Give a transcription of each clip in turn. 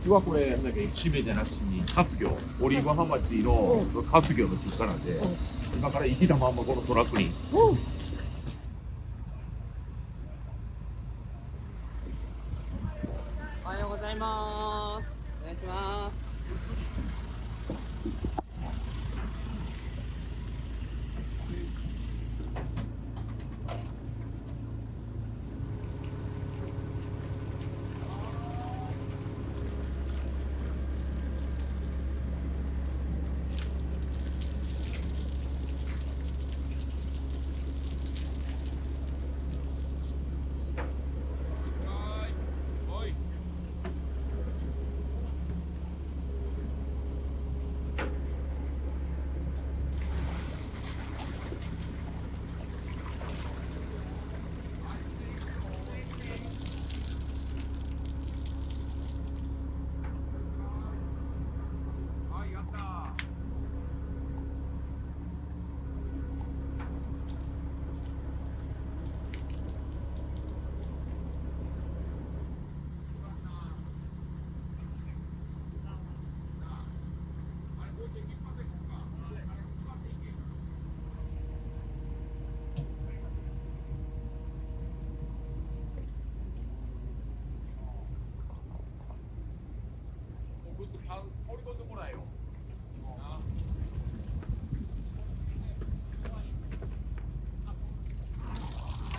ちはこれなんだっけ、しめじゃなしに活魚、オリーブハマチの活魚の出荷なんで、今から生きたまんまこのトラックに。おはようございます。お願いします。放り込んでもらえよ。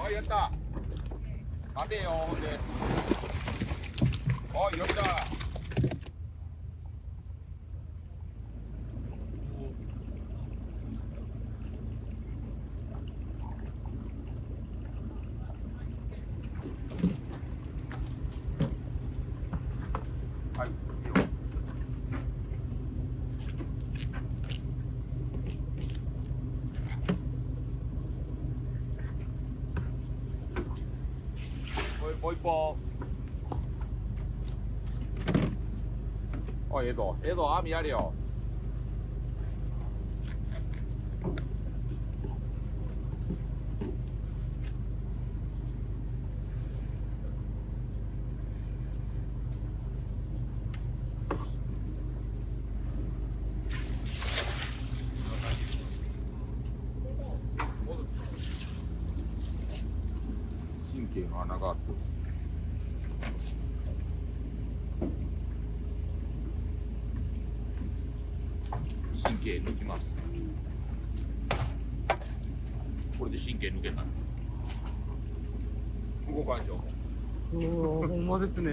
はい、やった。待てよ、ほんで。おい、よっしゃ。はい、いいよ。もう一本。おい、ええぞ、ええぞ、網やれよ。神経の穴があって。神経抜きます。これで神経抜けた。動かんでしょ。おお、ほんまですね。